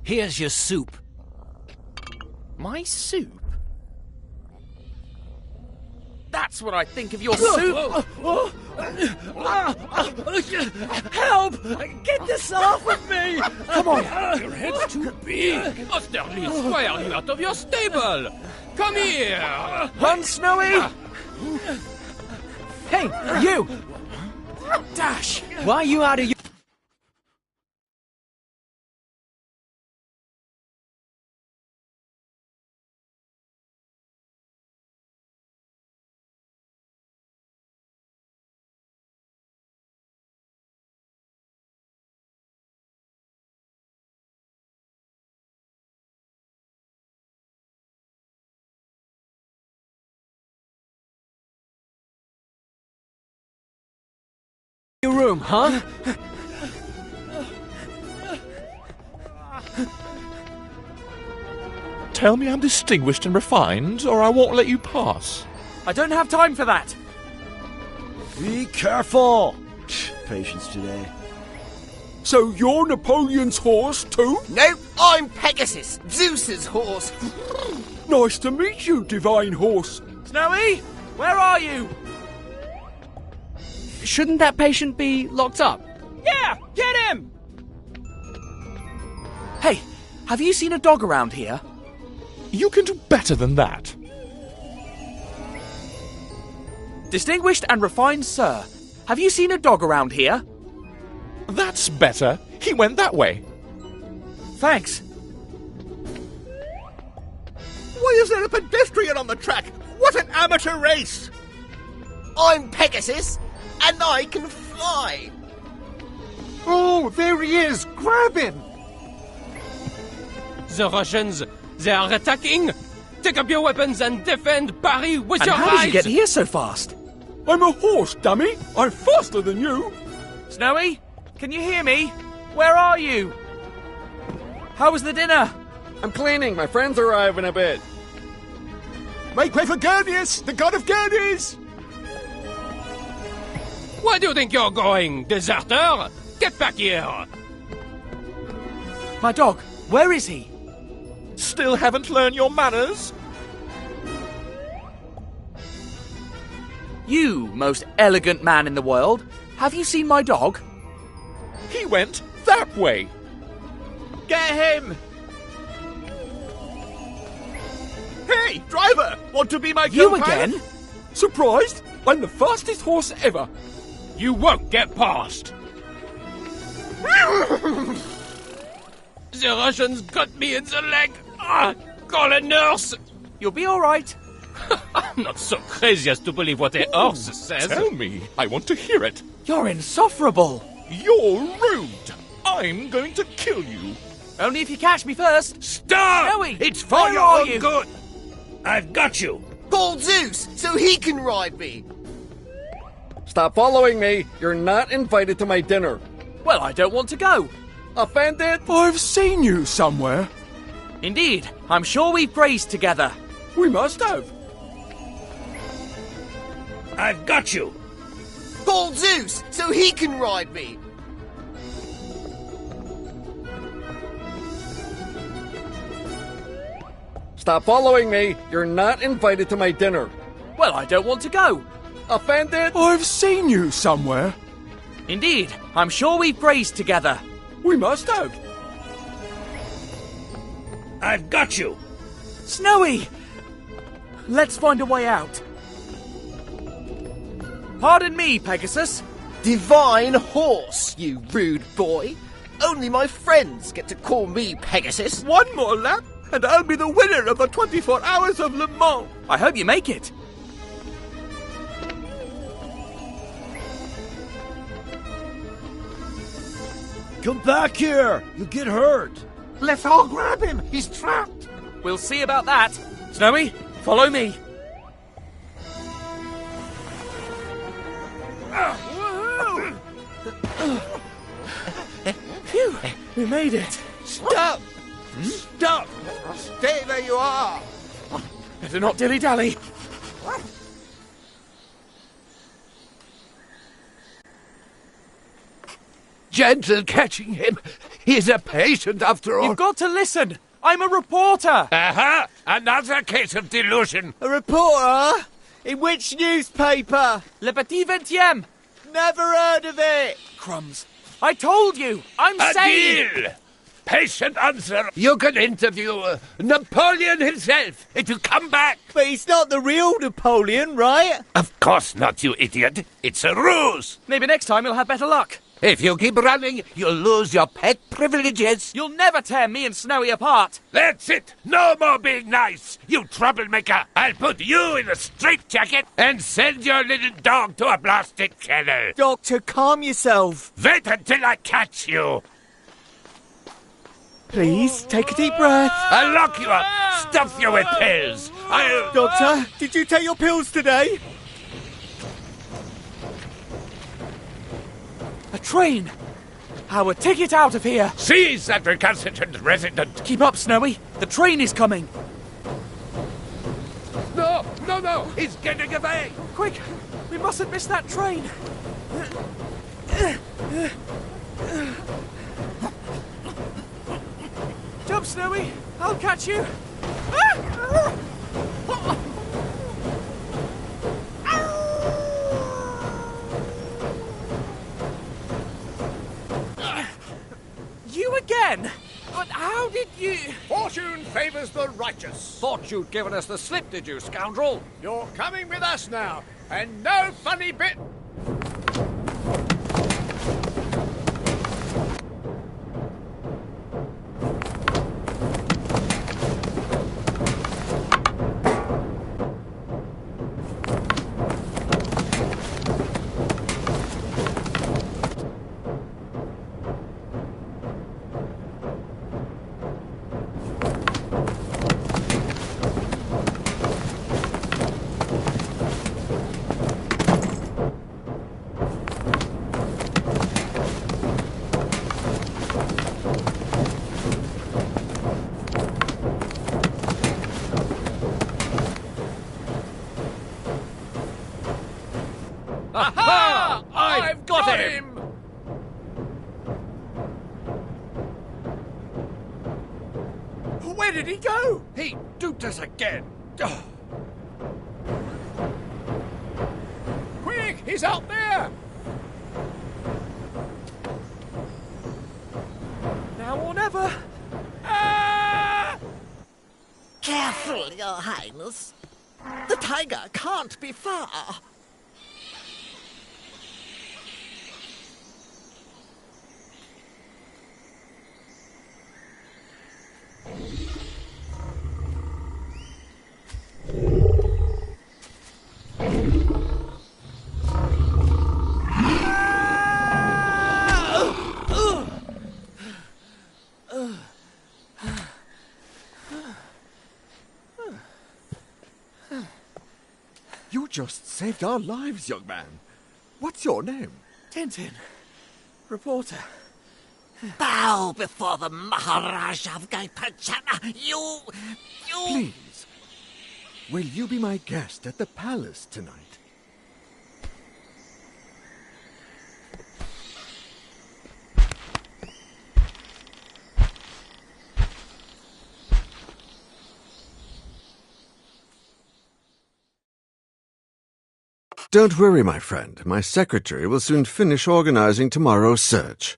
Here's your soup. My soup? That's what I think of your soup! Help! Get this off of me! Come on! Your head's too big! Austerlitz, why are you out of your stable? Come here! Run, Snowy! Hey, you! Dash! Why are you out of your... your room, huh? Tell me I'm distinguished and refined, or I won't let you pass. I don't have time for that. Be careful! Patience today. So you're Napoleon's horse too? Nope, I'm Pegasus, Zeus's horse. Nice to meet you, divine horse. Snowy, where are you? Shouldn't that patient be locked up? Yeah, get him! Hey, have you seen a dog around here? You can do better than that. Distinguished and refined sir, have you seen a dog around here? That's better. He went that way. Thanks. Why is there a pedestrian on the track? What an amateur race! I'm Pegasus, and I can fly. Oh, there he is! Grab him! The Russians, they are attacking! Take up your weapons and defend Paris with And your how eyes! did you get here so fast? I'm a horse, dummy! I'm faster than you! Snowy, can you hear me? Where are you? How was the dinner? I'm cleaning. My friends arrive in a bit. Make way for Gurneus, the god of Gurneys! Where do you think you're going, deserter? Get back here! My dog, where is he? Still haven't learned your manners? You, most elegant man in the world, have you seen my dog? He went that way. Get him! Hey, driver! Want to be my You co-pilot? again? Surprised? I'm the fastest horse ever. You won't get past! The Russians got me in the leg! Call a nurse! You'll be all right. I'm not so crazy as to believe what a horse says. Tell me. I want to hear it. You're insufferable. You're rude. I'm going to kill you. Only if you catch me first. Stop! Snowy, It's for where your are own you? good. I've got you. Call Zeus, so he can ride me. Stop following me. You're not invited to my dinner. Well, I don't want to go. Offended? I've seen you somewhere. Indeed, I'm sure we've grazed together. We must have. I've got you! Call Zeus, so he can ride me. Stop following me. You're not invited to my dinner. Well, I don't want to go. Offended? I've seen you somewhere. Indeed, I'm sure we've grazed together. We must have. I've got you! Snowy! Let's find a way out. Pardon me, Pegasus. Divine horse, you rude boy. Only my friends get to call me Pegasus. One more lap, and I'll be the winner of the 24 Hours of Le Mans. I hope you make it. Come back here! You'll get hurt! Let's all grab him. He's trapped. We'll see about that. Snowy, follow me. Phew, we made it. Stop! Stop! Stay where you are. Better not dilly-dally. gentle catching him. He's a patient after all. You've got to listen. I'm a reporter. Aha! Another case of delusion. A reporter? In which newspaper? Le Petit Vingtième. Never heard of it. Crumbs. I told you. I'm A sane. deal. Patient answer. You can interview Napoleon himself if you come back. But he's not the real Napoleon, right? Of course not, you idiot. It's a ruse. Maybe next time you'll have better luck. If you keep running, you'll lose your pet privileges. You'll never tear me and Snowy apart. That's it. No more being nice, you troublemaker. I'll put you in a straitjacket and send your little dog to a blasted kennel. Doctor, calm yourself. Wait until I catch you. Please, take a deep breath. I'll lock you up, stuff you with pills. Doctor, did you take your pills today? A train. Our ticket out of here. Seize that recalcitrant resident. Keep up, Snowy. The train is coming. No, he's getting away. Quick, we mustn't miss that train. Jump, Snowy. I'll catch you. You again? But how did you... Fortune favours the righteous. Thought you'd given us the slip, did you, scoundrel? You're coming with us now, and no funny bit. Aha! I've got him! Where did he go? He duped us again. Quick, he's out there. Now or never. Careful, Your Highness. The tiger can't be far. You just saved our lives, young man. What's your name? Tintin. Reporter. Bow before the Maharaja of Gaipanchana. You... Please, will you be my guest at the palace tonight? Don't worry, my friend. My secretary will soon finish organizing tomorrow's search.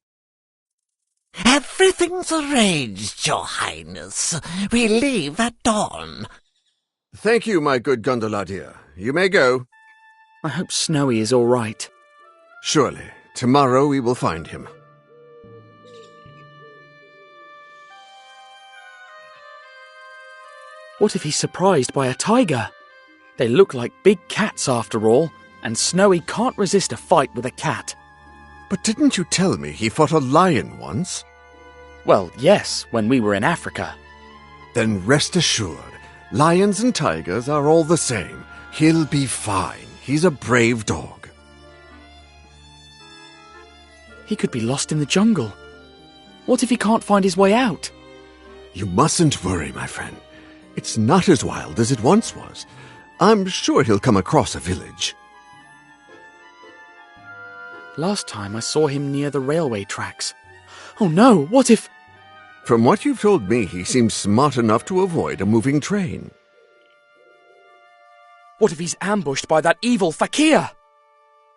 Everything's arranged, Your Highness. We leave at dawn. Thank you, my good gondoladier. You may go. I hope Snowy is all right. Surely. Tomorrow we will find him. What if he's surprised by a tiger? They look like big cats after all, and Snowy can't resist a fight with a cat. But didn't you tell me he fought a lion once? Well, yes, when we were in Africa. Then rest assured, lions and tigers are all the same. He'll be fine. He's a brave dog. He could be lost in the jungle. What if he can't find his way out? You mustn't worry, my friend. It's not as wild as it once was. I'm sure he'll come across a village. Last time I saw him near the railway tracks. Oh no, what if... From what you've told me, he seems smart enough to avoid a moving train. What if he's ambushed by that evil fakir?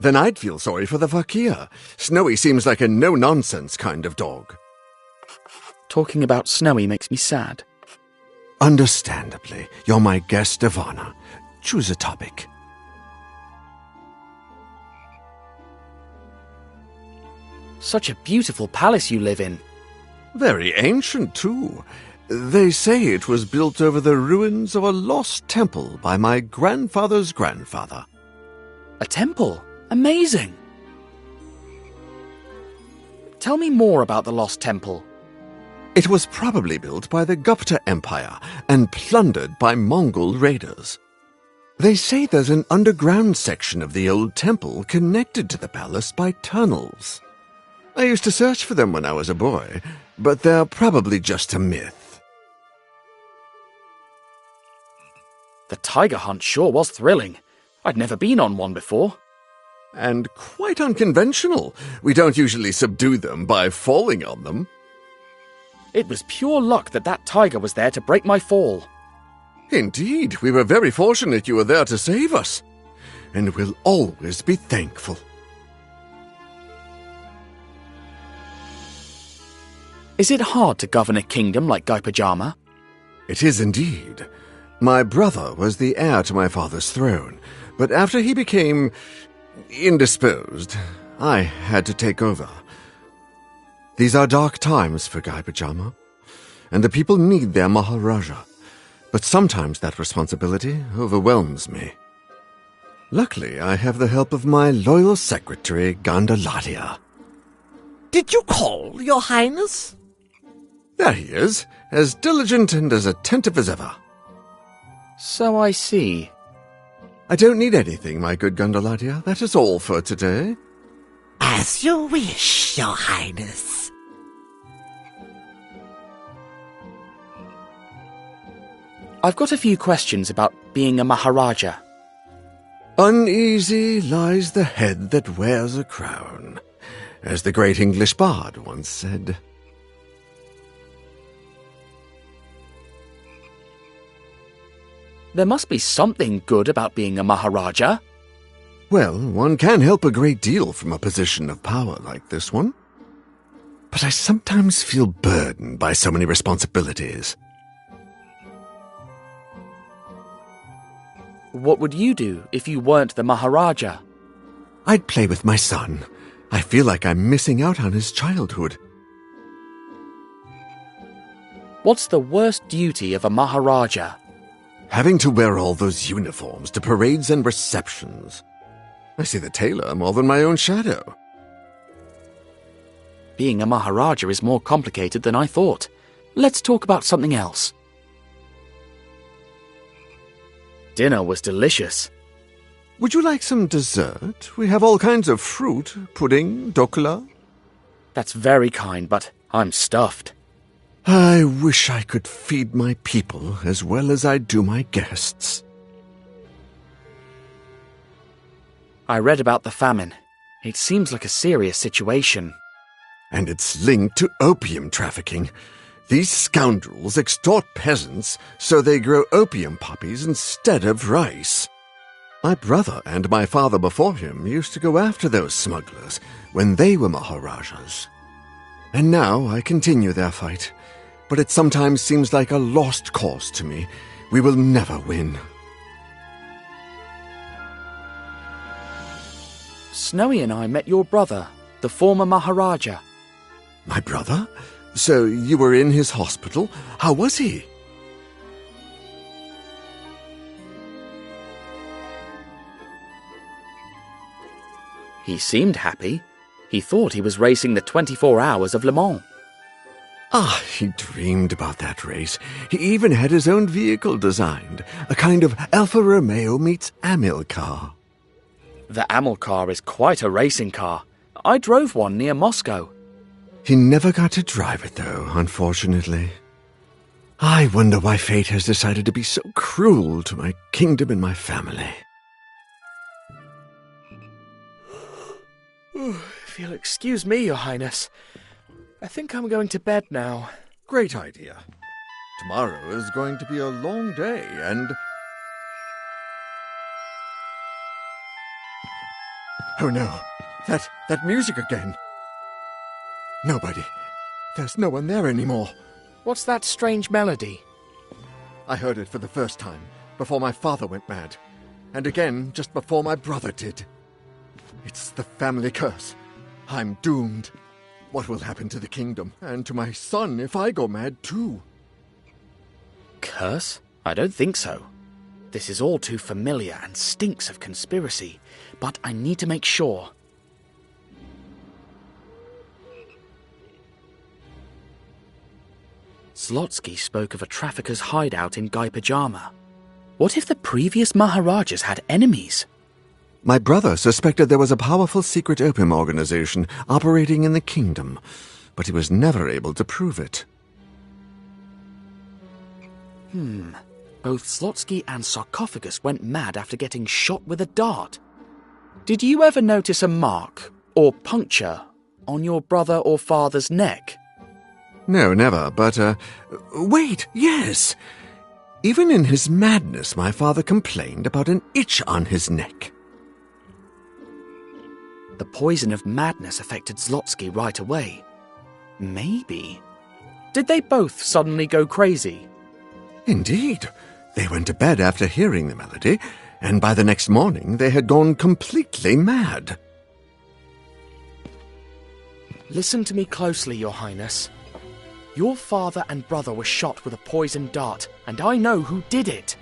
Then I'd feel sorry for the fakir. Snowy seems like a no-nonsense kind of dog. Talking about Snowy makes me sad. Understandably, you're my guest of honor. Choose a topic. Such a beautiful palace you live in. Very ancient, too. They say it was built over the ruins of a lost temple by my grandfather's grandfather. A temple? Amazing! Tell me more about the lost temple. It was probably built by the Gupta Empire and plundered by Mongol raiders. They say there's an underground section of the old temple connected to the palace by tunnels. I used to search for them when I was a boy, but they're probably just a myth. The tiger hunt sure was thrilling. I'd never been on one before. And quite unconventional. We don't usually subdue them by falling on them. It was pure luck that that tiger was there to break my fall. Indeed, we were very fortunate you were there to save us. And we'll always be thankful. Is it hard to govern a kingdom like Guy Pajama? It is indeed. My brother was the heir to my father's throne, but after he became indisposed, I had to take over. These are dark times for Guy Pajama, and the people need their Maharaja, but sometimes that responsibility overwhelms me. Luckily, I have the help of my loyal secretary, Gandalatia. Did you call, Your Highness? There he is, as diligent and as attentive as ever. So I see. I don't need anything, my good Gandalatia. That is all for today. As you wish, Your Highness. I've got a few questions about being a Maharaja. Uneasy lies the head that wears a crown, as the great English bard once said. There must be something good about being a Maharaja. Well, one can help a great deal from a position of power like this one. But I sometimes feel burdened by so many responsibilities. What would you do if you weren't the Maharaja? I'd play with my son. I feel like I'm missing out on his childhood. What's the worst duty of a Maharaja? Having to wear all those uniforms to parades and receptions. I see the tailor more than my own shadow. Being a Maharaja is more complicated than I thought. Let's talk about something else. Dinner was delicious. Would you like some dessert? We have all kinds of fruit, pudding, dokla. That's very kind, but I'm stuffed. I wish I could feed my people as well as I do my guests. I read about the famine. It seems like a serious situation. And it's linked to opium trafficking. These scoundrels extort peasants so they grow opium poppies instead of rice. My brother and my father before him used to go after those smugglers when they were Maharajas. And now I continue their fight. But it sometimes seems like a lost cause to me. We will never win. Snowy and I met your brother, the former Maharaja. My brother? So you were in his hospital? How was he? He seemed happy. He thought he was racing the 24 hours of Le Mans. Ah, he dreamed about that race. He even had his own vehicle designed, a kind of Alfa Romeo meets Amilcar. The Amilcar is quite a racing car. I drove one near Moscow. He never got to drive it, though, unfortunately. I wonder why fate has decided to be so cruel to my kingdom and my family. If you'll excuse me, Your Highness, I think I'm going to bed now. Great idea. Tomorrow is going to be a long day, and... Oh no, that music again. Nobody. There's no one there anymore. What's that strange melody? I heard it for the first time, before my father went mad. And again, just before my brother did. It's the family curse. I'm doomed. What will happen to the kingdom, and to my son if I go mad too? Curse? I don't think so. This is all too familiar and stinks of conspiracy, but I need to make sure. Zlotsky spoke of a trafficker's hideout in Guy Pajama. What if the previous Maharajas had enemies? My brother suspected there was a powerful secret opium organization operating in the kingdom, but he was never able to prove it. Both Zlotsky and Sarcophagus went mad after getting shot with a dart. Did you ever notice a mark, or puncture, on your brother or father's neck? No, never, but, wait, yes! Even in his madness, my father complained about an itch on his neck. The poison of madness affected Zlotsky right away. Maybe. Did they both suddenly go crazy? Indeed. They went to bed after hearing the melody, and by the next morning they had gone completely mad. Listen to me closely, Your Highness. Your father and brother were shot with a poisoned dart, and I know who did it.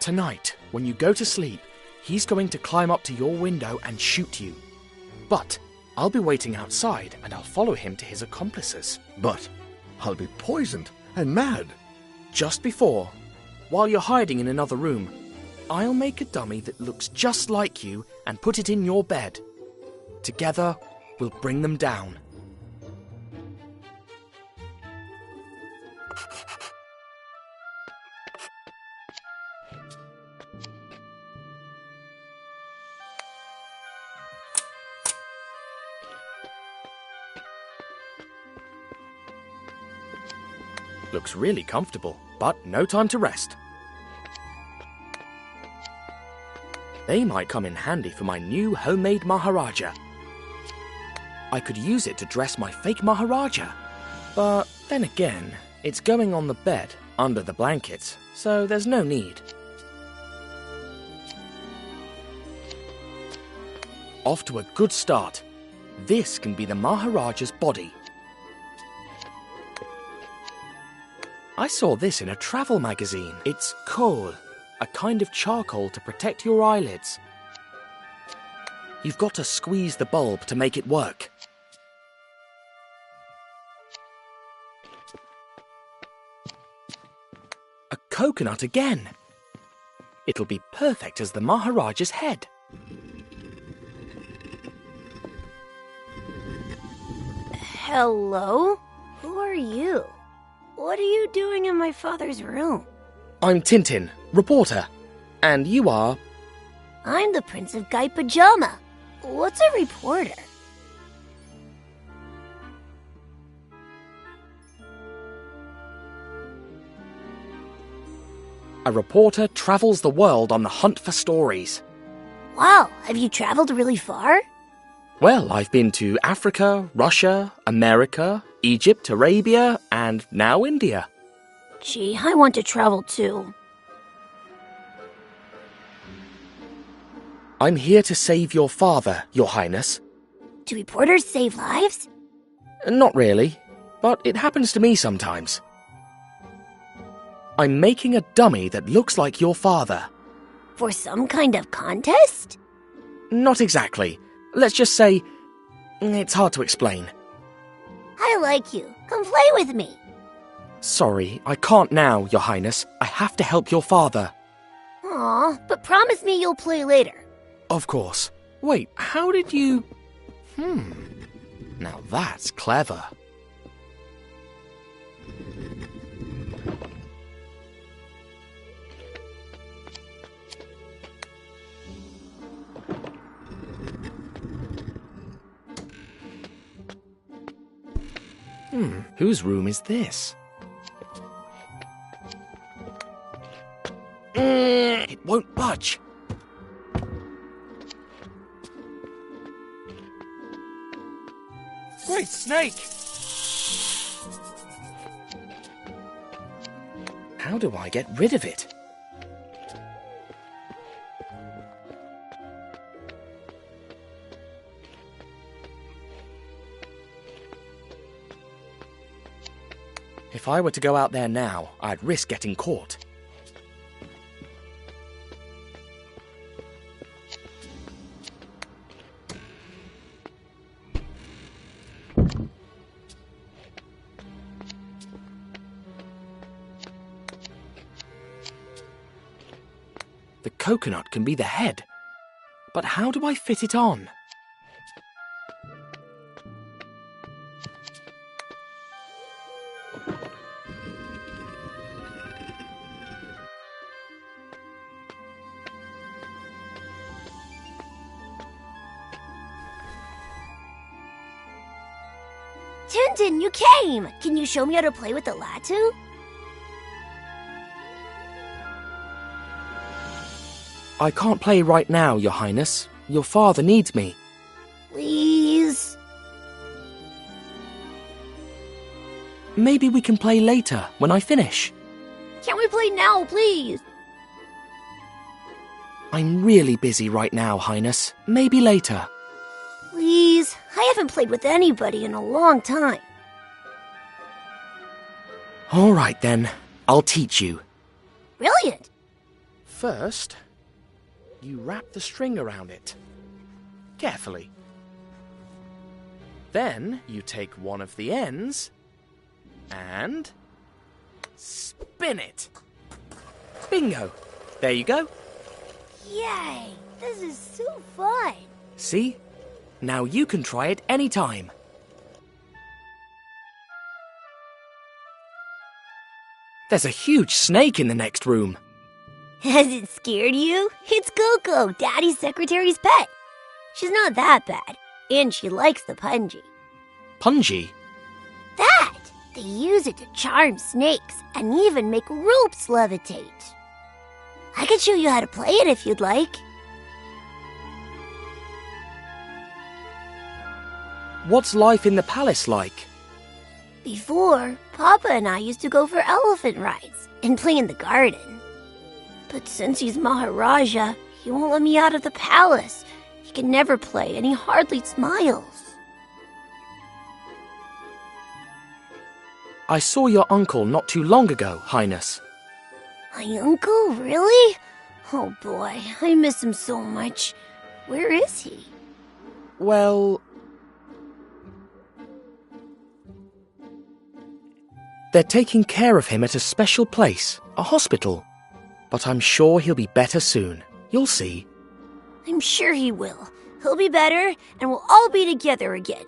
Tonight, when you go to sleep, he's going to climb up to your window and shoot you. But I'll be waiting outside, and I'll follow him to his accomplices. But I'll be poisoned and mad. Just before, while you're hiding in another room, I'll make a dummy that looks just like you and put it in your bed. Together, we'll bring them down. Looks really comfortable, but no time to rest. They might come in handy for my new homemade Maharaja. I could use it to dress my fake Maharaja. But then again, it's going on the bed, under the blankets, so there's no need. Off to a good start. This can be the Maharaja's body. I saw this in a travel magazine. It's kohl, a kind of charcoal to protect your eyelids. You've got to squeeze the bulb to make it work. A coconut again. It'll be perfect as the Maharaja's head. Hello? Who are you? What are you doing in my father's room? I'm Tintin, reporter. And you are? I'm the Prince of Guy Pajama. What's a reporter? A reporter travels the world on the hunt for stories. Wow, have you traveled really far? Well, I've been to Africa, Russia, America, Egypt, Arabia, and now India. Gee, I want to travel too. I'm here to save your father, Your Highness. Do reporters save lives? Not really, but it happens to me sometimes. I'm making a dummy that looks like your father. For some kind of contest? Not exactly. Let's just say, it's hard to explain. I like you. Come play with me. Sorry, I can't now, Your Highness. I have to help your father. Aw, but promise me you'll play later. Of course. Wait, how did you... Now that's clever. Whose room is this? It won't budge. Great snake! How do I get rid of it? If I were to go out there now, I'd risk getting caught. The coconut can be the head, but how do I fit it on? Tintin, you came! Can you show me how to play with the latu? I can't play right now, Your Highness. Your father needs me. Please? Maybe we can play later, when I finish. Can we play now, please? I'm really busy right now, Highness. Maybe later. Please? I haven't played with anybody in a long time. All right, then. I'll teach you. Brilliant! First, you wrap the string around it. Carefully. Then you take one of the ends and spin it. Bingo! There you go. Yay! This is so fun! See? Now you can try it anytime. There's a huge snake in the next room. Has it scared you? It's Coco, Daddy's secretary's pet. She's not that bad, and she likes the punji. Punji? That! They use it to charm snakes and even make ropes levitate. I could show you how to play it if you'd like. What's life in the palace like? Before, Papa and I used to go for elephant rides and play in the garden. But since he's Maharaja, he won't let me out of the palace. He can never play, and he hardly smiles. I saw your uncle not too long ago, Highness. My uncle? Really? Oh boy, I miss him so much. Where is he? Well... they're taking care of him at a special place, a hospital. But I'm sure he'll be better soon. You'll see. I'm sure he will. He'll be better, and we'll all be together again.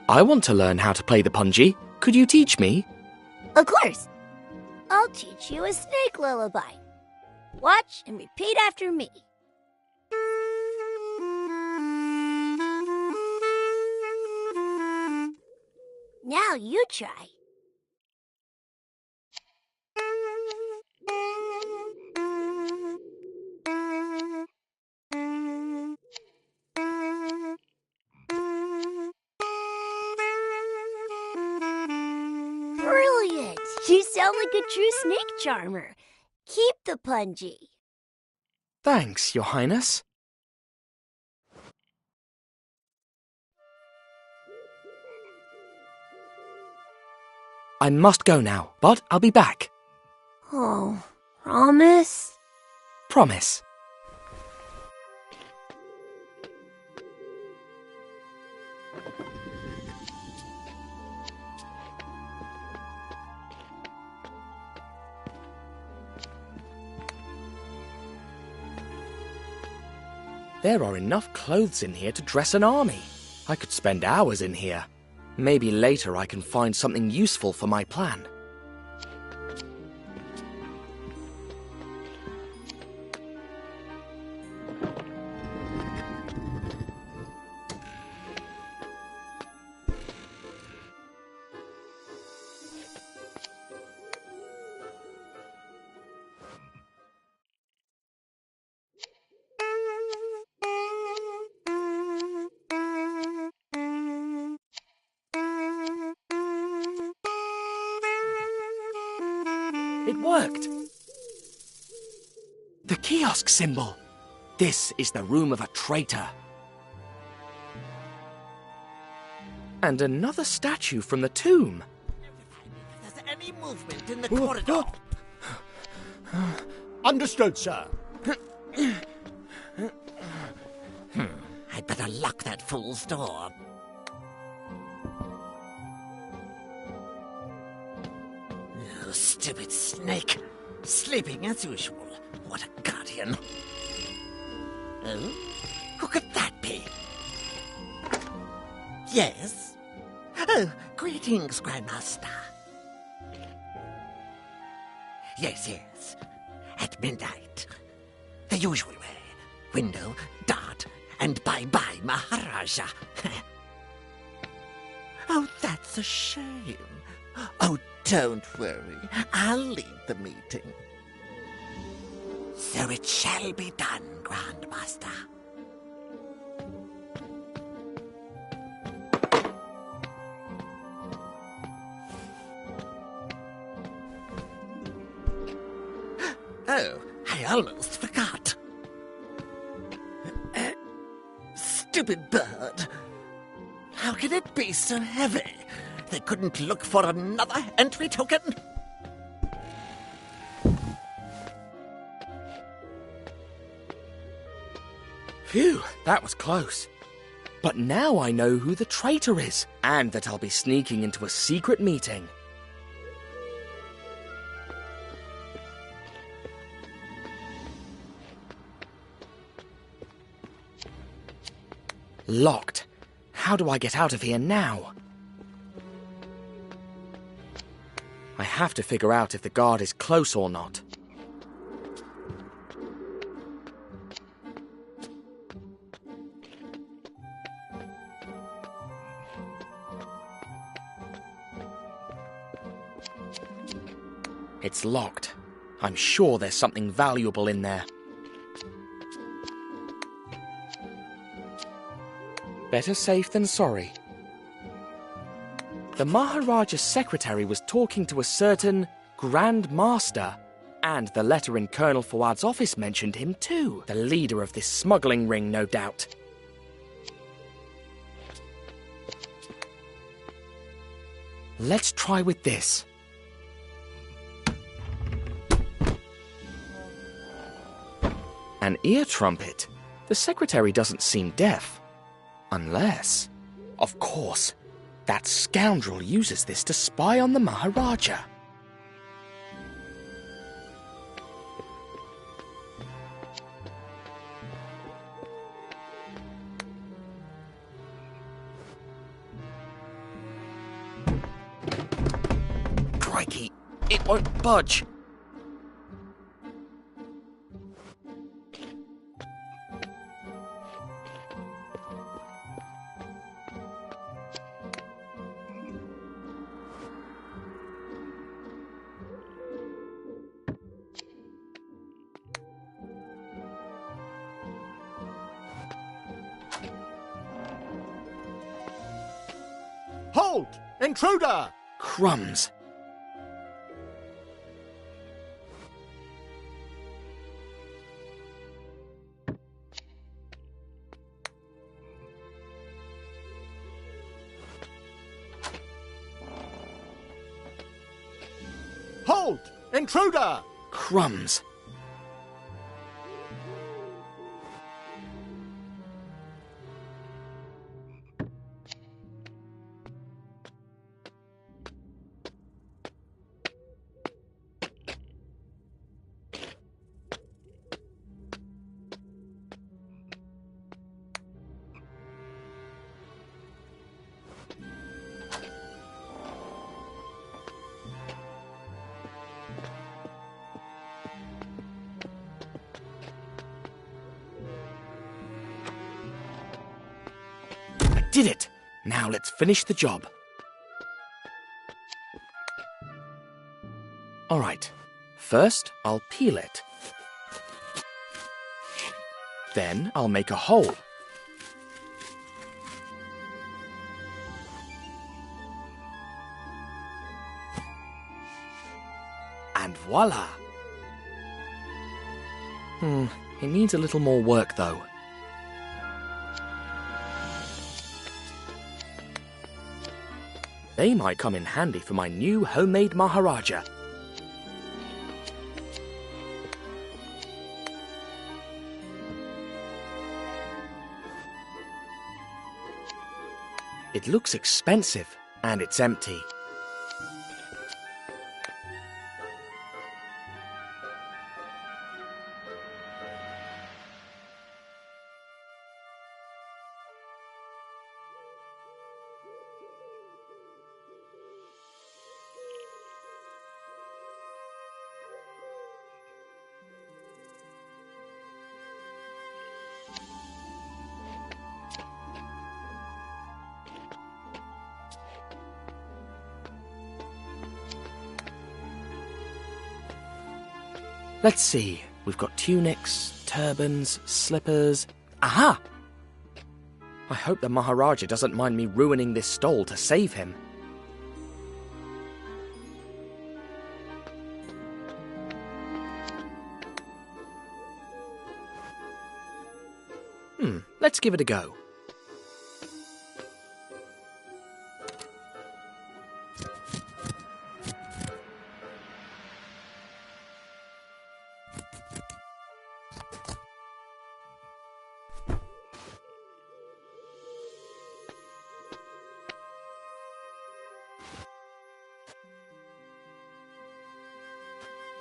I want to learn how to play the punji. Could you teach me? Of course. I'll teach you a snake lullaby. Watch and repeat after me. Now you try. Brilliant! You sound like a true snake charmer. Keep the punji. Thanks, Your Highness. I must go now, but I'll be back. Oh, promise? Promise. There are enough clothes in here to dress an army. I could spend hours in here. Maybe later I can find something useful for my plan. worked! The kiosk symbol! This is the room of a traitor. And another statue from the tomb. If there's any movement in the corridor... Understood, sir. I'd better lock that fool's door. Oh, stupid snake. Sleeping as usual. What a guardian. Oh? Who could that be? Yes? Oh, greetings, Grandmaster. Yes. At midnight. The usual way. Window, dart, and bye-bye, Maharaja. Oh, that's a shame. Oh, don't worry. I'll lead the meeting. So it shall be done, Grandmaster. Oh, I almost forgot. Stupid bird. How can it be so heavy? They couldn't look for another entry token? Phew, that was close. But now I know who the traitor is, and that I'll be sneaking into a secret meeting. Locked. How do I get out of here now? I have to figure out if the guard is close or not. It's locked. I'm sure there's something valuable in there. Better safe than sorry. The Maharaja's secretary was talking to a certain Grand Master, and the letter in Colonel Fuad's office mentioned him too. The leader of this smuggling ring, no doubt. Let's try with this. An ear trumpet. The secretary doesn't seem deaf. Unless... Of course, that scoundrel uses this to spy on the Maharaja. Crikey, it won't budge. Halt! Intruder! Crumbs. Halt! Intruder! Crumbs. Did it! Now let's finish the job. Alright, first I'll peel it. Then I'll make a hole. And Voila! It needs a little more work, though. They might come in handy for my new homemade Maharaja. It looks expensive, and it's empty. Let's see, we've got tunics, turbans, slippers... Aha! I hope the Maharaja doesn't mind me ruining this stole to save him. Let's give it a go.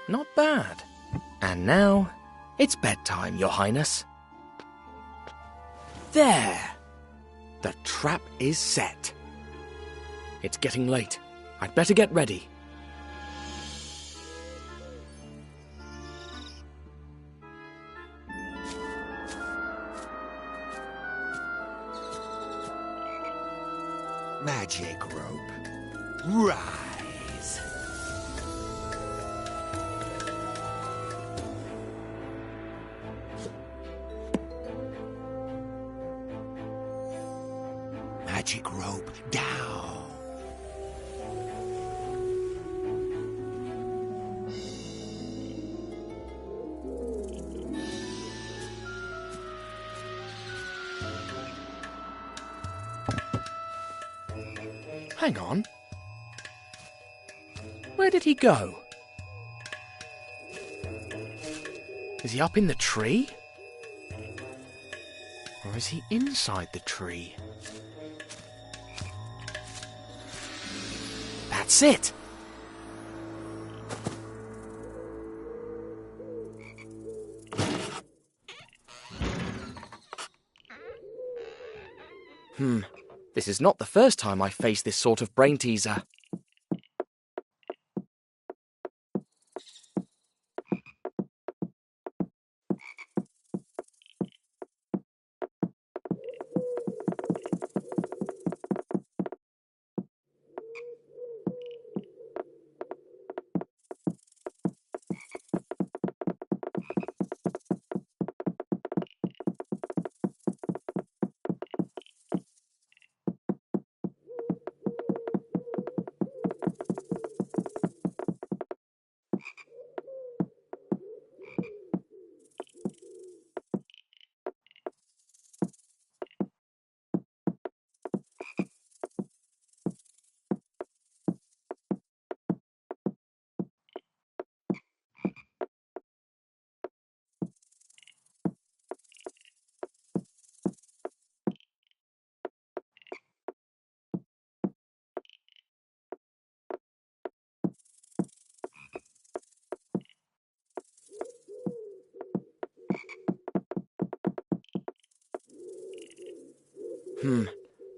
Not bad. And now, it's bedtime, Your Highness. There! The trap is set. It's getting late. I'd better get ready. Magic rope. Rise. Magic rope down. Hang on. Where did he go? Is he up in the tree? Or is he inside the tree? That's it! This is not the first time I face this sort of brain teaser.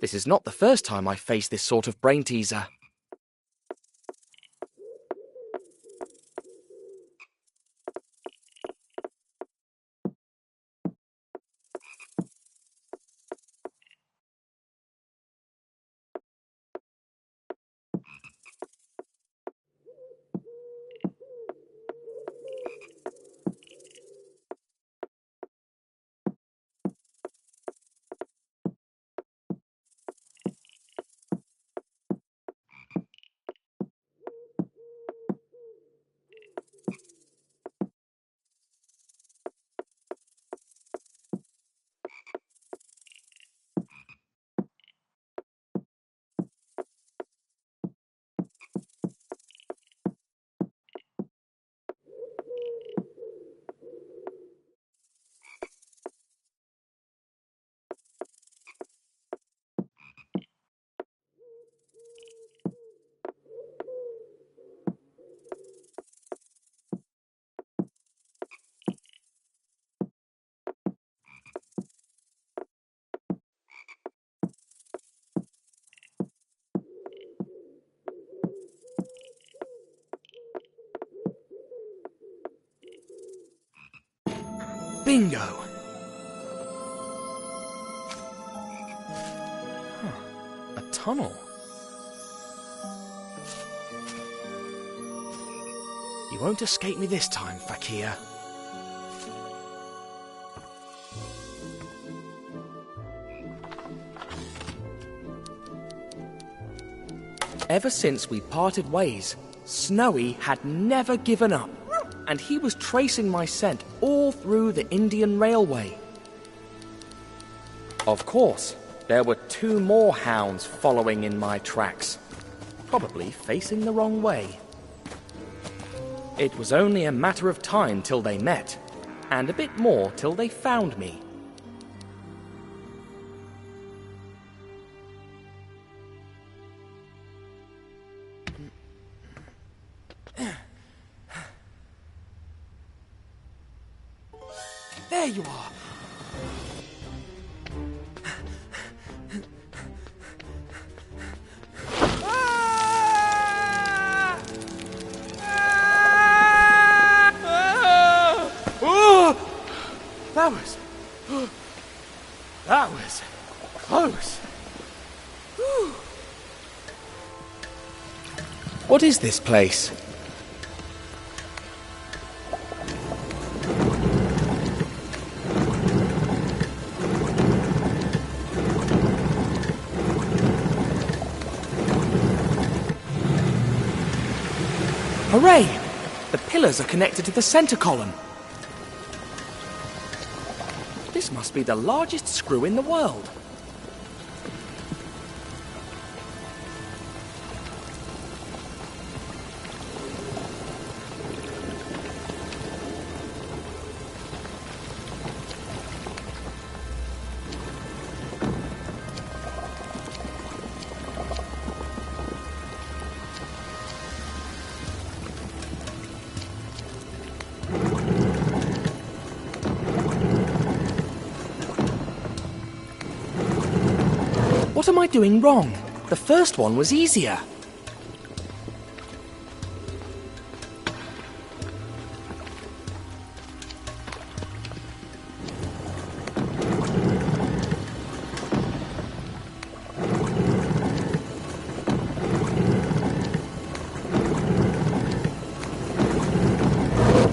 This is not the first time I face this sort of brain teaser. Bingo! A tunnel. You won't escape me this time, Fakir. Ever since we parted ways, Snowy had never given up, and he was tracing my scent all through the Indian Railway. Of course, there were 2 more hounds following in my tracks, probably facing the wrong way. It was only a matter of time till they met, and a bit more till they found me. There you are! That was close. Whew. What is this place? Hooray! The pillars are connected to the center column. This must be the largest screw in the world. What am I doing wrong? The first one was easier.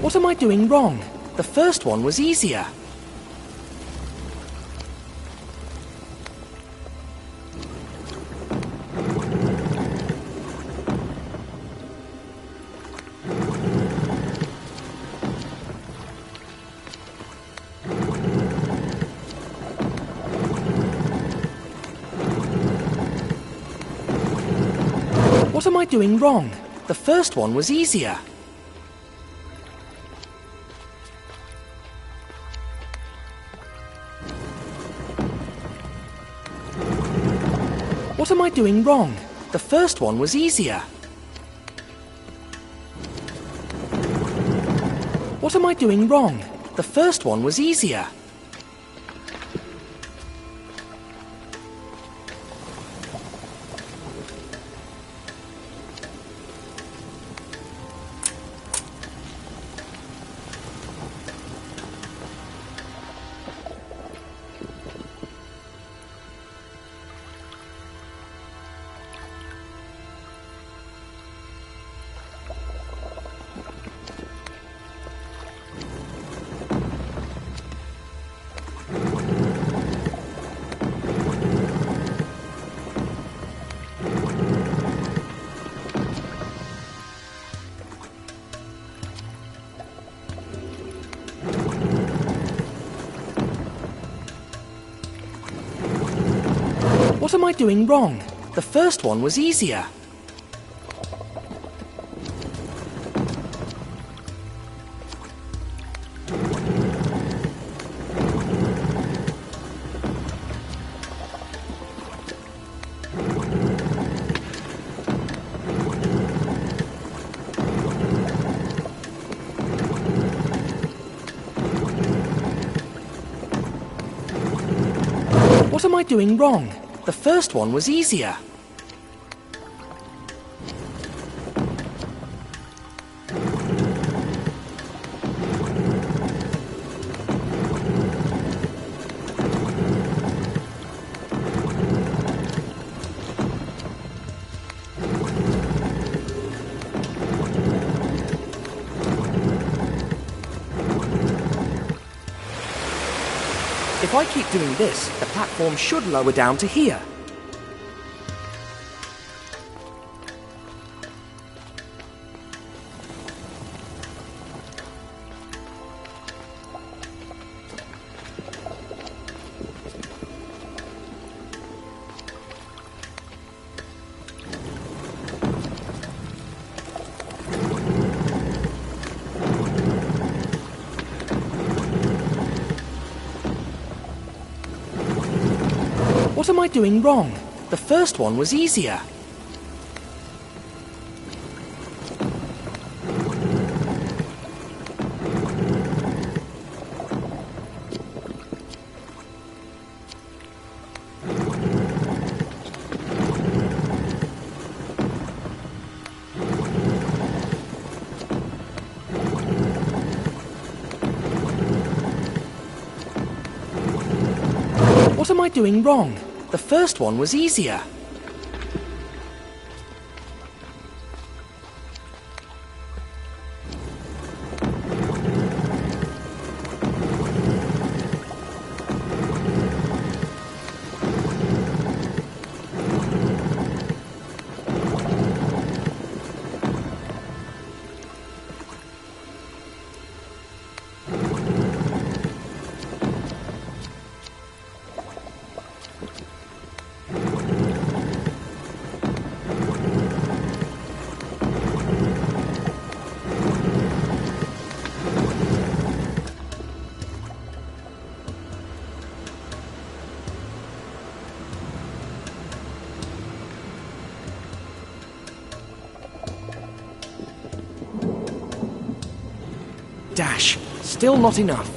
What am I doing wrong? The first one was easier. What am I doing wrong? The first one was easier. What am I doing wrong? The first one was easier. What am I doing wrong? The first one was easier. What am I doing wrong? The first one was easier. What am I doing wrong? The first one was easier. If I keep doing this, the platform should lower down to here. What am I doing wrong? The first one was easier. What am I doing wrong? The first one was easier. Dash. Still not enough.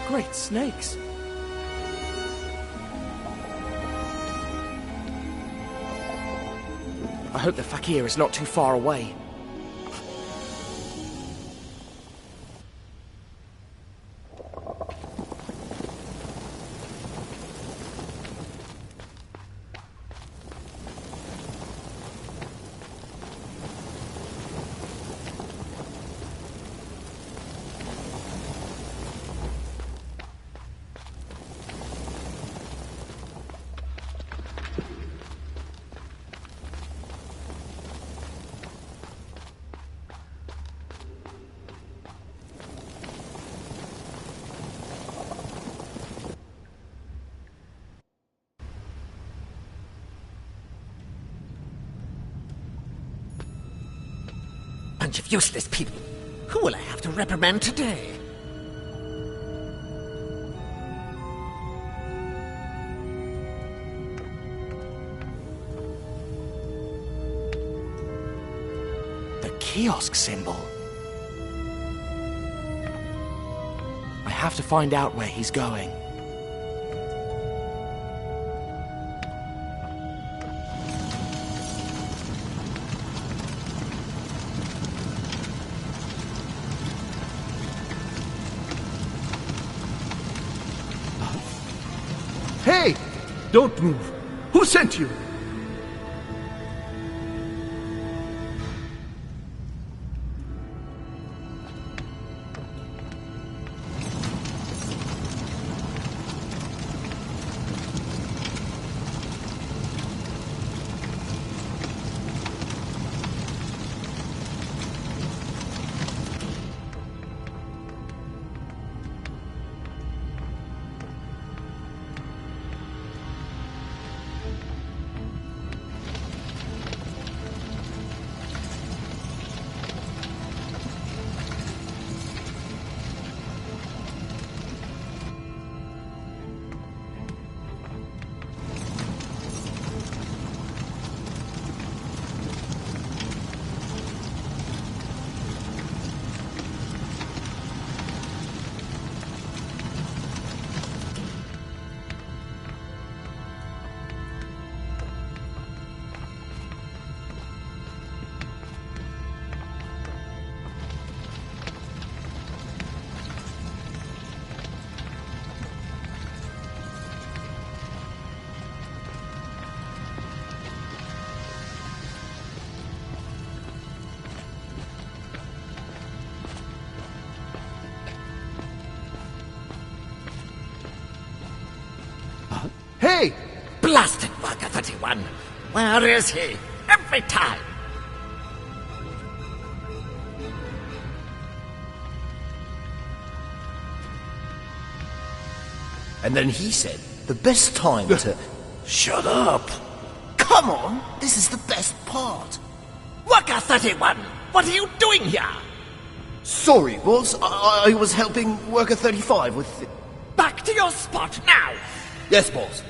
Great snakes. I hope the fakir is not too far away. Bunch of useless people. Who will I have to reprimand today? The kiosk symbol. I have to find out where he's going. Hey! Don't move. Who sent you? Hey! Blasted Worker 31! Where is he? Every time! And then he said, the best time to... Shut up! Come on, this is the best part. Worker 31! What are you doing here? Sorry, boss. I was helping Worker 35 with... Back to your spot now! Yes, boss.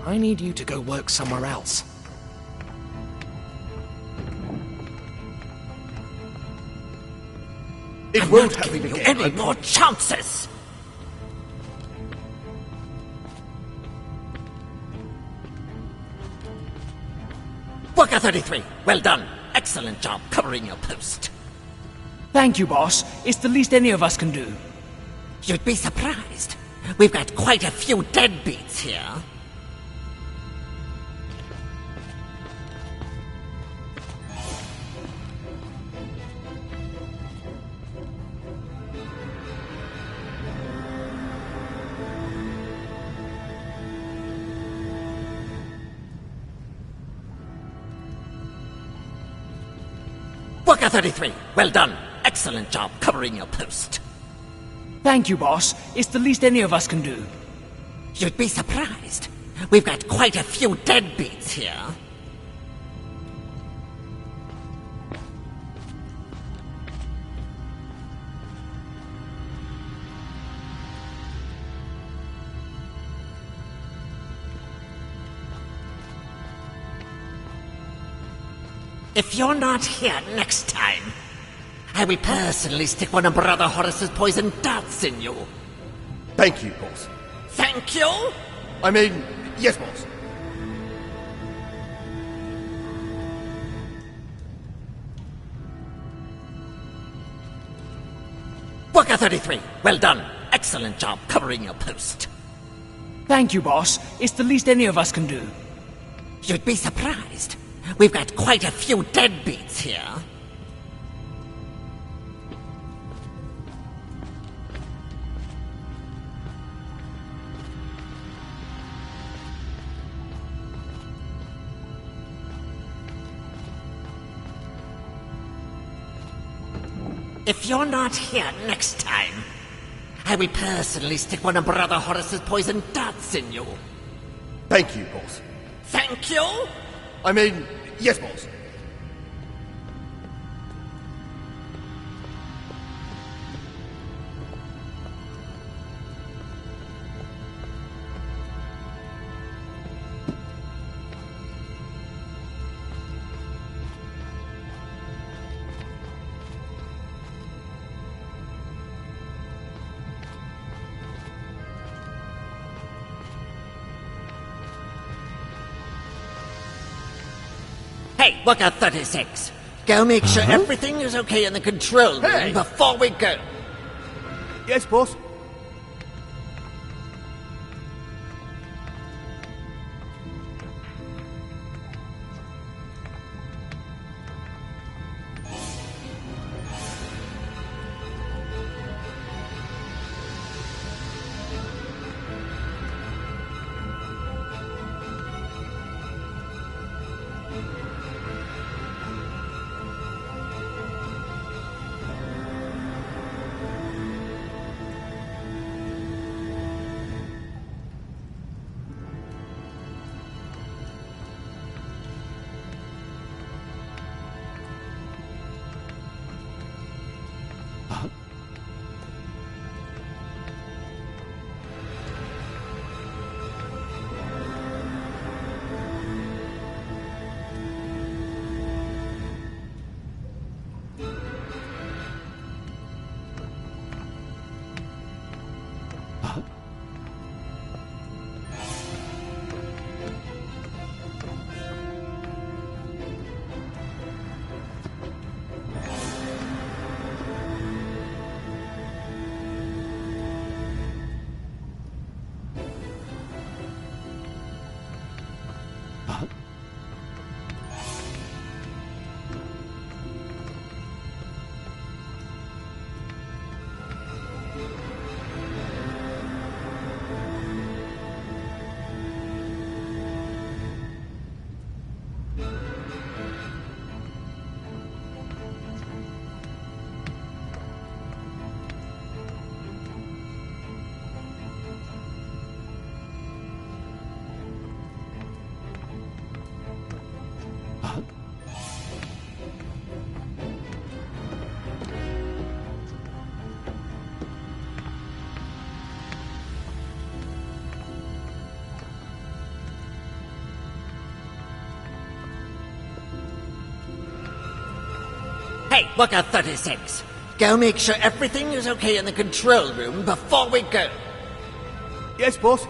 I need you to go work somewhere else. It won't happen Give you again. any more chances! Worker 33, well done. Excellent job covering your post. Thank you, boss. It's the least any of us can do. You'd be surprised. We've got quite a few deadbeats here. Worker 33, well done. Excellent job covering your post. Thank you, boss. It's the least any of us can do. You'd be surprised. We've got quite a few deadbeats here. If you're not here next time, I will personally stick one of Brother Horace's poison darts in you. Thank you, boss. Thank you? I mean, yes, boss. Worker 33, well done. Excellent job covering your post. Thank you, boss. It's the least any of us can do. You'd be surprised. We've got quite a few deadbeats here. If you're not here next time, I will personally stick one of Brother Horace's poison darts in you. Thank you, boss. Thank you? I mean, yes, boss. Hey, Worker 36. Go make sure everything is okay in the control room before we go. Yes, boss. Hey, Worker 36. Go make sure everything is okay in the control room before we go. Yes, boss.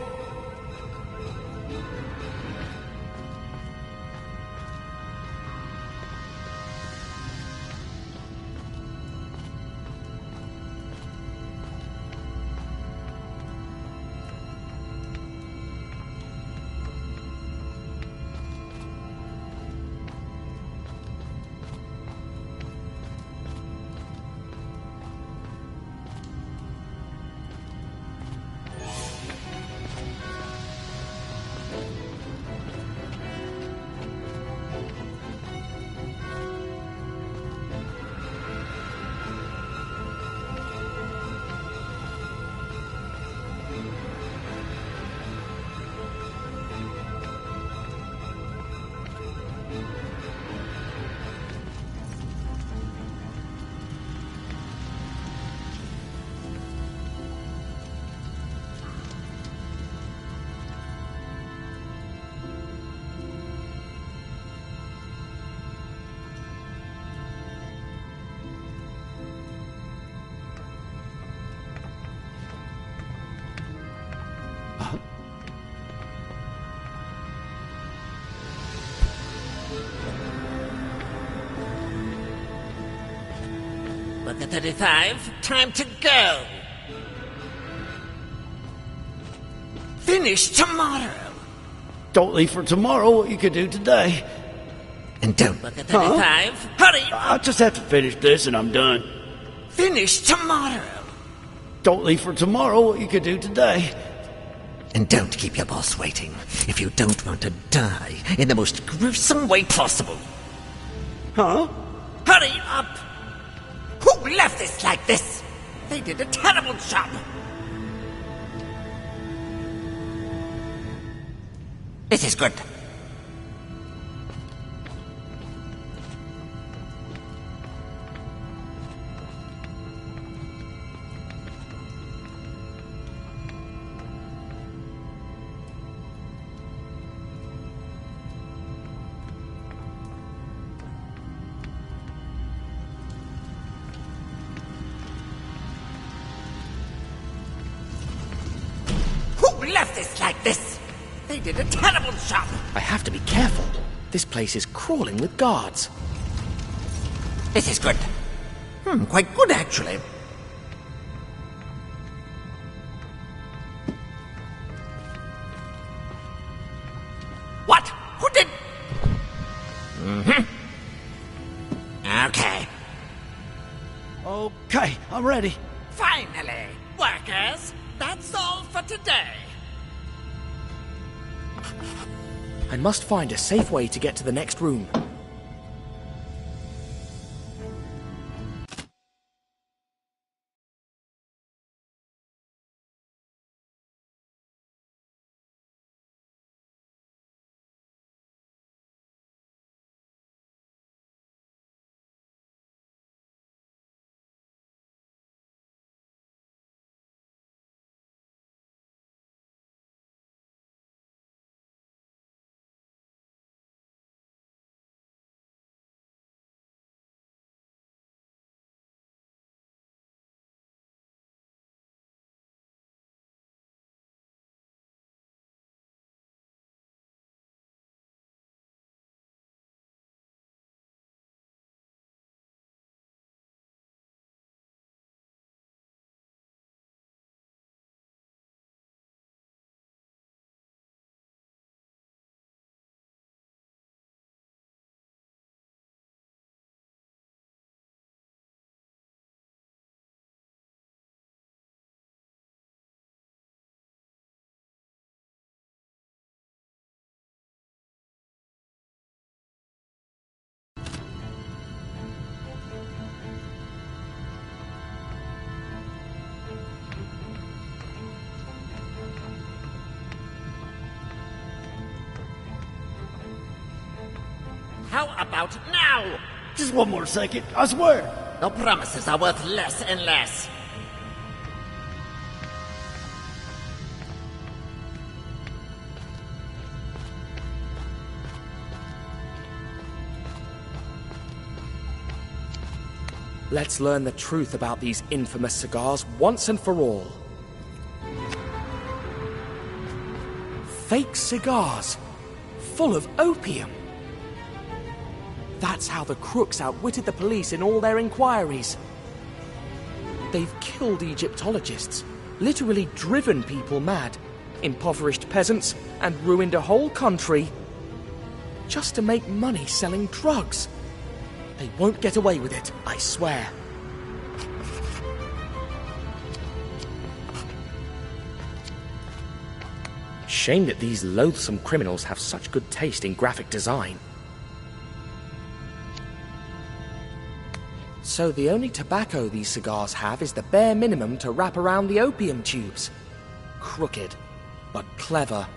Bucket 35, time to go. Finish tomorrow. Don't leave for tomorrow what you could do today. And don't. Bucket 35, hurry up. I'll just have to finish this and I'm done. Finish tomorrow. Don't leave for tomorrow what you could do today. And don't keep your boss waiting if you don't want to die in the most gruesome way possible. Huh? Hurry up! Who left this like this? They did a terrible job. This is good. Who left this like this? They did a terrible job. I have to be careful. This place is crawling with guards. This is good. Quite good, actually. What? Who did? Okay. Okay, I'm ready. Finally, workers, that's all for today. I must find a safe way to get to the next room. How about now? Just one more second, I swear. Your promises are worth less and less. Let's learn the truth about these infamous cigars once and for all. Fake cigars, full of opium. That's how the crooks outwitted the police in all their inquiries. They've killed Egyptologists, literally driven people mad, impoverished peasants, and ruined a whole country just to make money selling drugs. They won't get away with it, I swear. Shame that these loathsome criminals have such good taste in graphic design. So the only tobacco these cigars have is the bare minimum to wrap around the opium tubes. Crooked, but clever.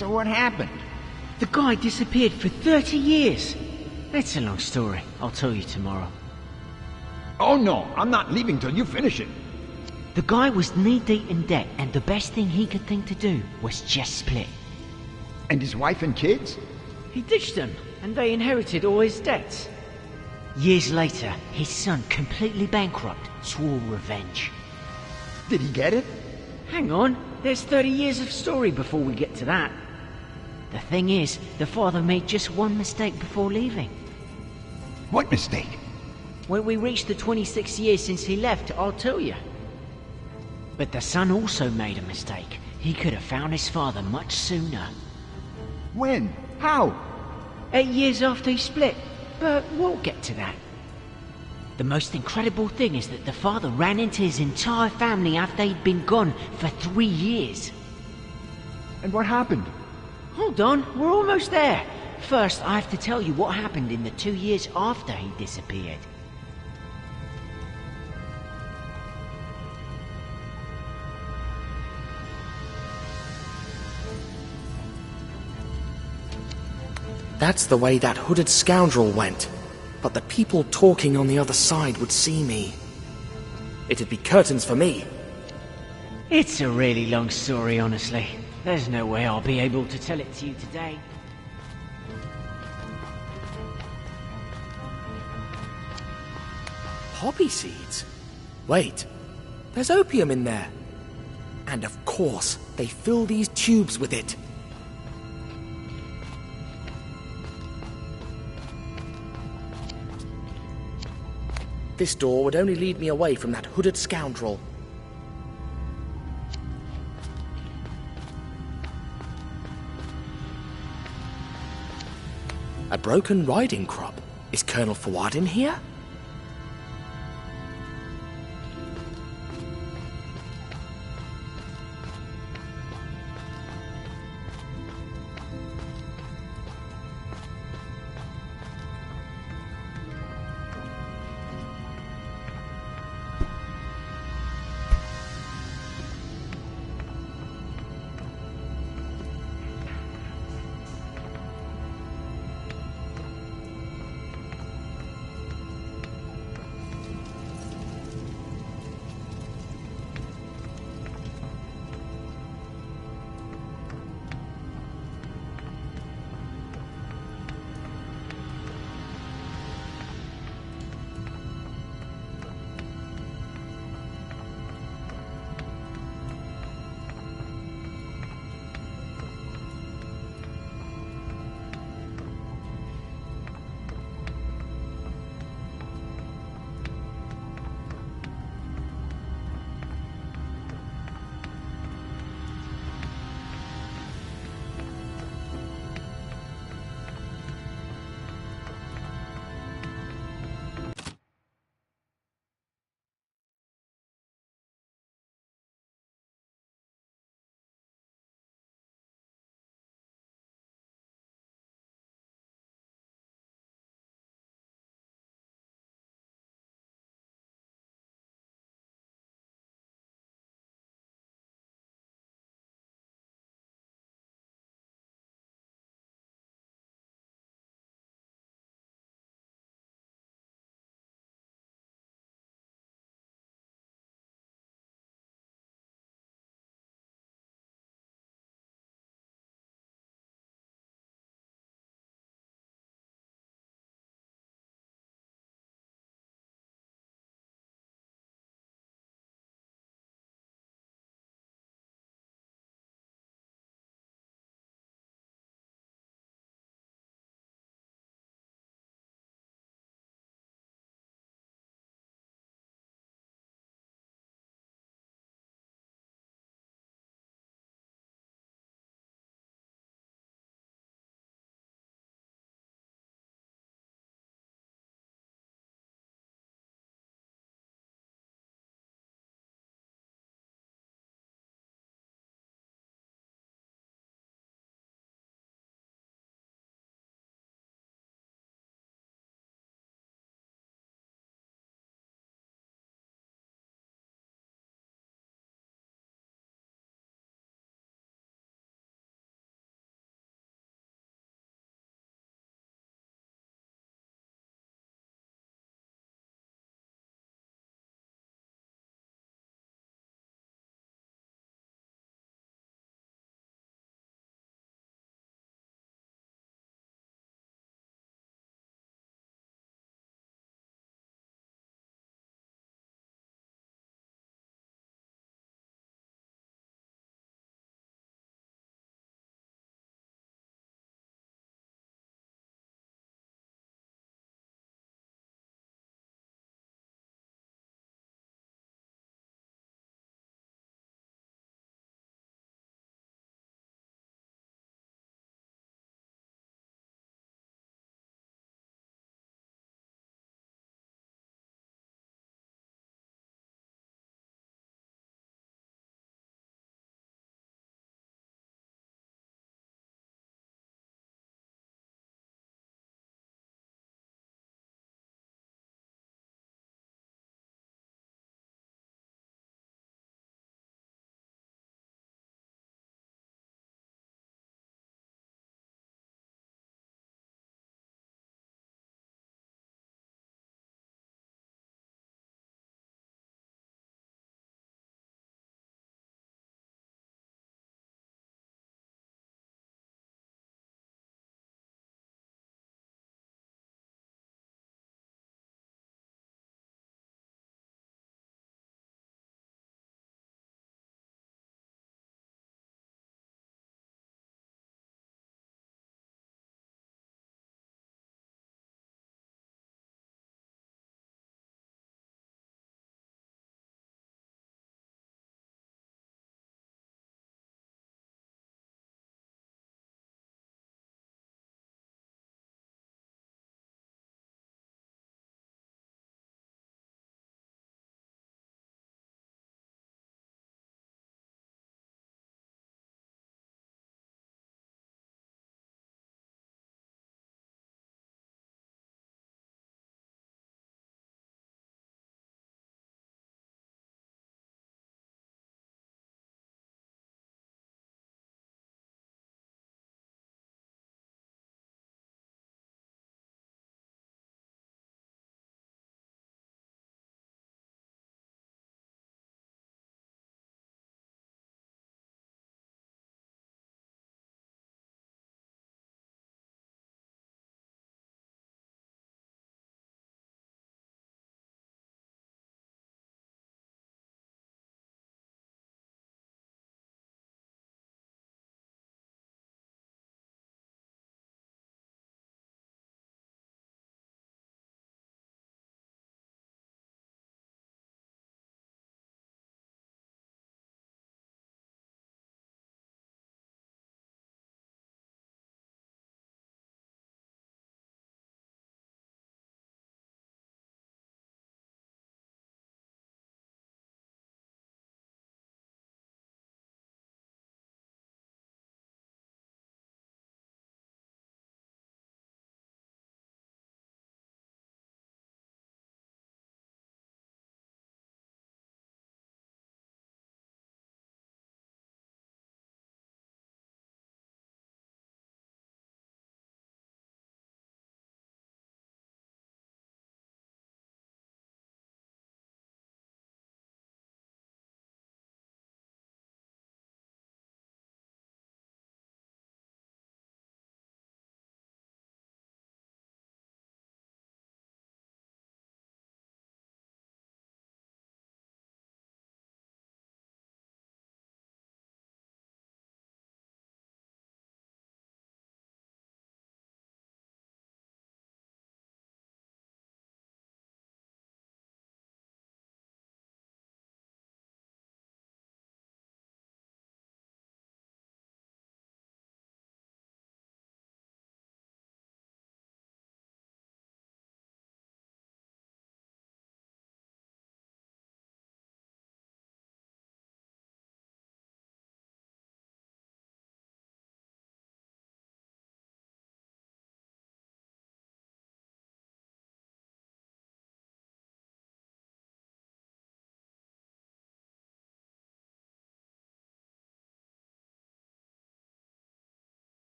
So what happened? The guy disappeared for 30 years. It's a long story. I'll tell you tomorrow. Oh no, I'm not leaving till you finish it. The guy was knee-deep in debt, and the best thing he could think to do was just split. And his wife and kids? He ditched them, and they inherited all his debts. Years later, his son, completely bankrupt, swore revenge. Did he get it? Hang on, there's 30 years of story before we get to that. The thing is, the father made just one mistake before leaving. What mistake? When we reach the 26 years since he left, I'll tell you. But the son also made a mistake. He could have found his father much sooner. When? How? 8 years after he split. But we'll get to that. The most incredible thing is that the father ran into his entire family after he'd been gone for 3 years. And what happened? Hold on, we're almost there. First, I have to tell you what happened in the 2 years after he disappeared. That's the way that hooded scoundrel went. But the people talking on the other side would see me. It'd be curtains for me. It's a really long story, honestly. There's no way I'll be able to tell it to you today. Poppy seeds? Wait, there's opium in there. And of course, they fill these tubes with it. This door would only lead me away from that hooded scoundrel. A broken riding crop. Is Colonel Fawad in here?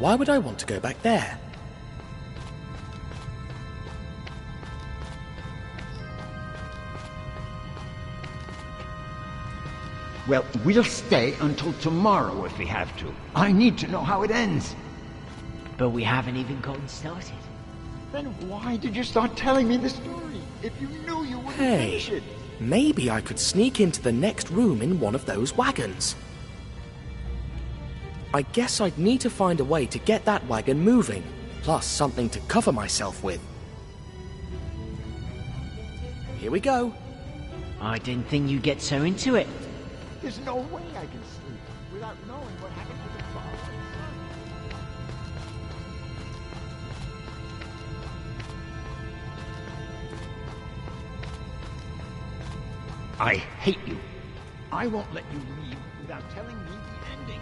Why would I want to go back there? Well, we'll stay until tomorrow if we have to. I need to know how it ends. But we haven't even gotten started. Then why did you start telling me the story? If you knew you wouldn't finish it. Maybe I could sneak into the next room in one of those wagons. I guess I'd need to find a way to get that wagon moving, plus something to cover myself with. Here we go. I didn't think you'd get so into it. There's no way I can sleep without knowing what happened to the father and son. I hate you. I won't let you leave without telling me the ending.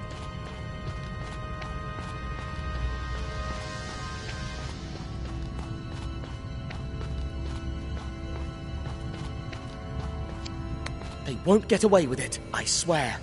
They won't get away with it, I swear.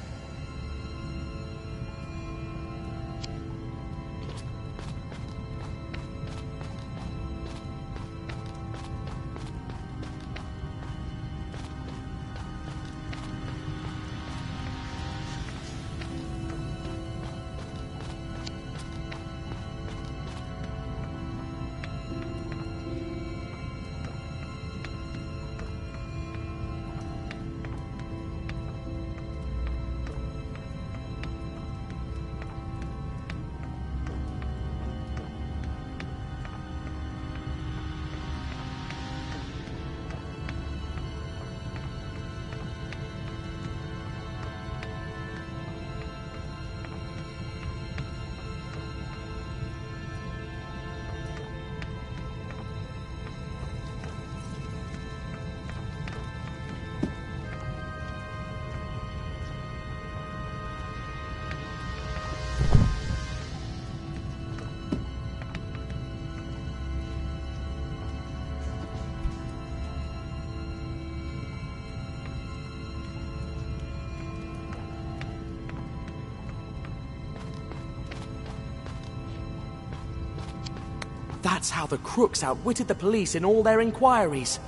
That's how the crooks outwitted the police in all their inquiries.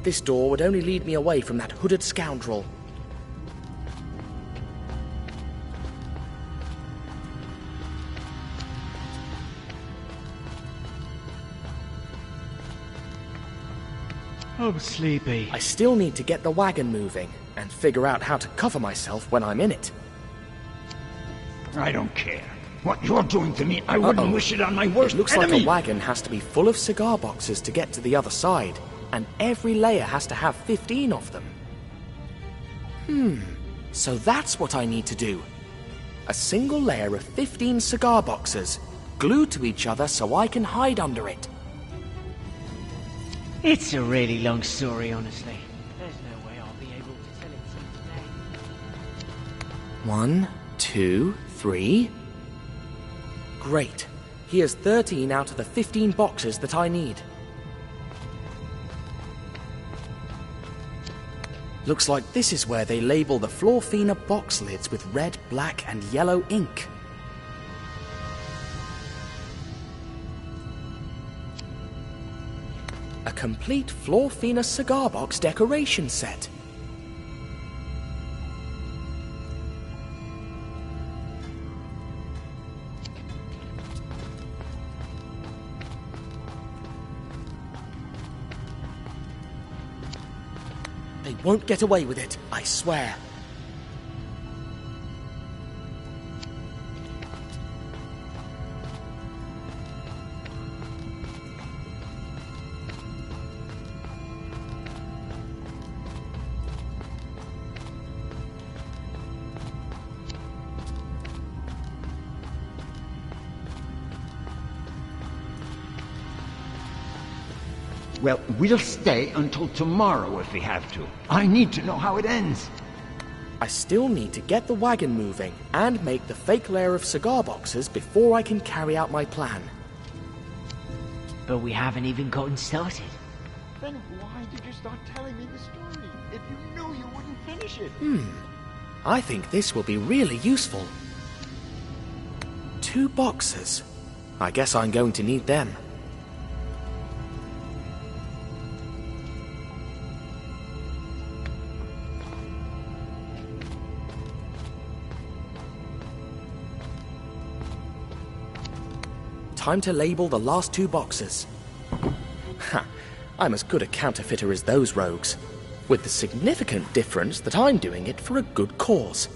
This door would only lead me away from that hooded scoundrel. I'm sleepy. I still need to get the wagon moving and figure out how to cover myself when I'm in it. I don't care. What you're doing to me, I wouldn't wish it on my worst enemy. It looks like a wagon has to be full of cigar boxes to get to the other side, and every layer has to have 15 of them. So that's what I need to do. A single layer of 15 cigar boxes, glued to each other so I can hide under it. It's a really long story, honestly. There's no way I'll be able to tell it to you today. 1, 2, 3. Great. Here's 13 out of the 15 boxes that I need. Looks like this is where they label the Florfina box lids with red, black, and yellow ink. A complete Florfina cigar box decoration set. They won't get away with it, I swear. Well, we'll stay until tomorrow if we have to. I need to know how it ends. I still need to get the wagon moving and make the fake lair of cigar boxes before I can carry out my plan. But we haven't even gotten started. Then why did you start telling me the story if you knew you wouldn't finish it? I think this will be really useful. 2 boxes. I guess I'm going to need them. Time to label the last 2 boxes. Ha! I'm as good a counterfeiter as those rogues, with the significant difference that I'm doing it for a good cause.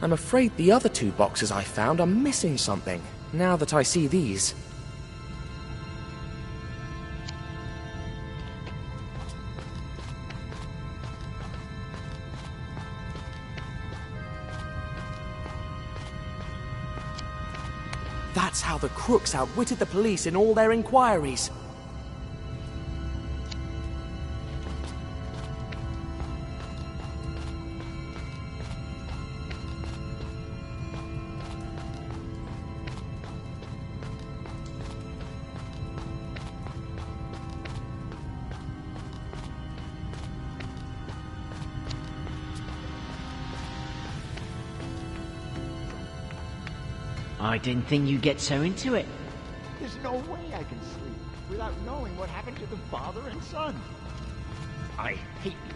I'm afraid the other 2 boxes I found are missing something, now that I see these. That's how the crooks outwitted the police in all their inquiries. I didn't think you'd get so into it. There's no way I can sleep without knowing what happened to the father and son. I hate you.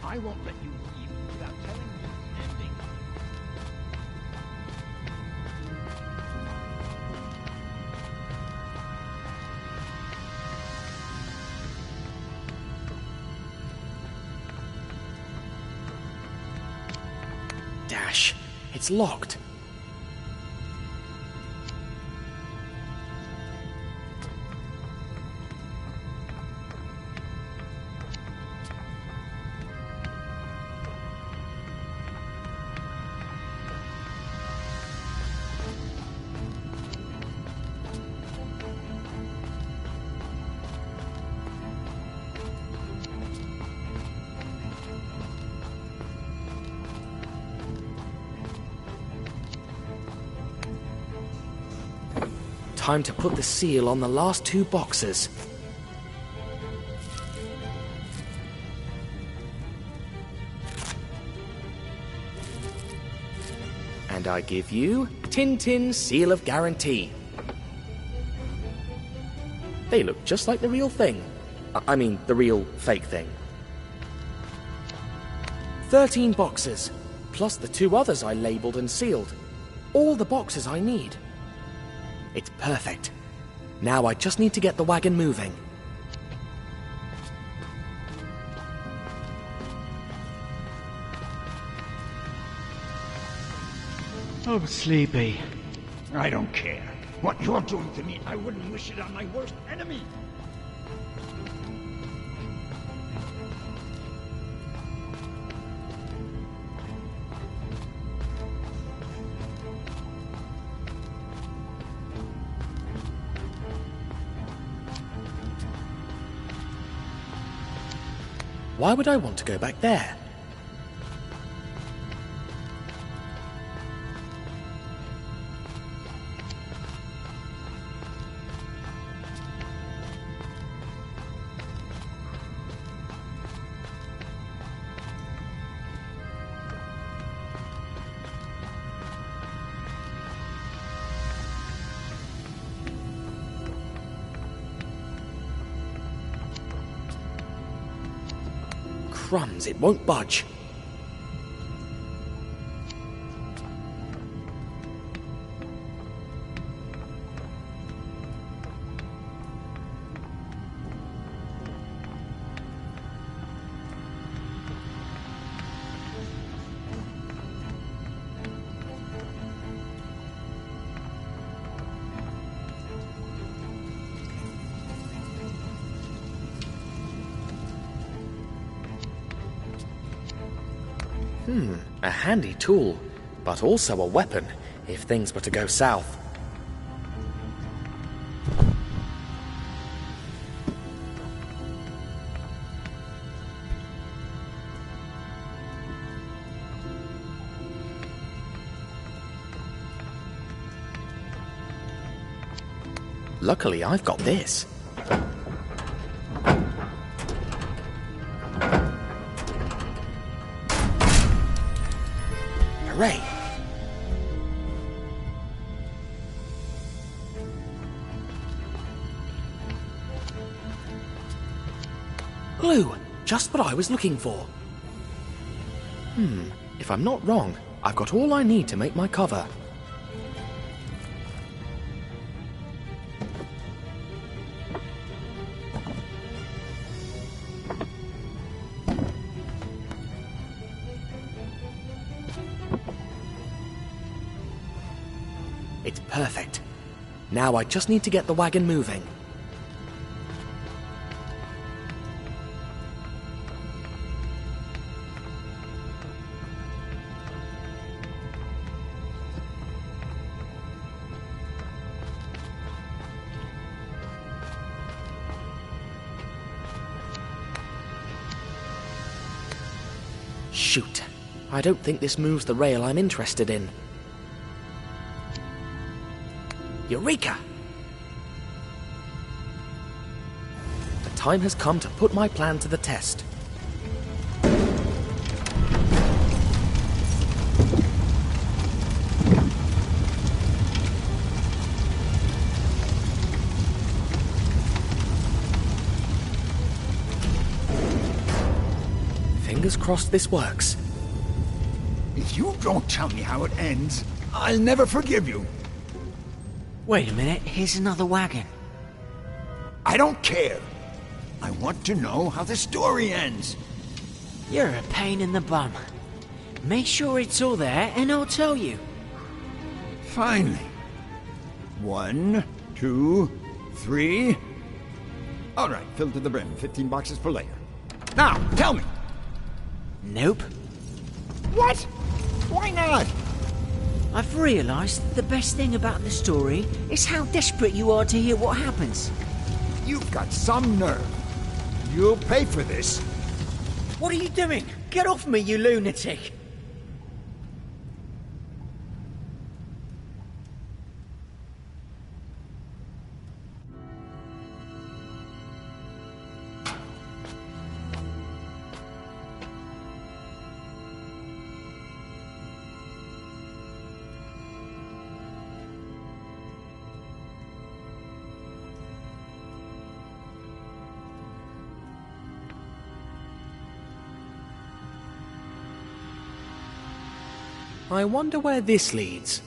I won't let you leave without telling me the ending. Dash. It's locked. Time to put the seal on the last 2 boxes. And I give you Tintin Seal of Guarantee. They look just like the real thing. I mean, the real fake thing. 13 boxes, plus the 2 others I labeled and sealed. All the boxes I need. It's perfect. Now I just need to get the wagon moving. I'm sleepy. I don't care. What you're doing to me, I wouldn't wish it on my worst enemy. Why would I want to go back there? Crumbs, it won't budge. A handy tool, but also a weapon if things were to go south. Luckily, I've got this. Hooray! Glue! Just what I was looking for. If I'm not wrong, I've got all I need to make my cover. It's perfect. Now I just need to get the wagon moving. Shoot. I don't think this moves the rail I'm interested in. Eureka! The time has come to put my plan to the test. Fingers crossed this works. If you don't tell me how it ends, I'll never forgive you. Wait a minute, here's another wagon. I don't care. I want to know how the story ends. You're a pain in the bum. Make sure it's all there and I'll tell you. Finally. 1, 2, 3. All right, filled to the brim. 15 boxes for later. Now, tell me. Nope. What? Why not? I've realised that the best thing about the story is how desperate you are to hear what happens. You've got some nerve. You'll pay for this. What are you doing? Get off me, you lunatic! I wonder where this leads.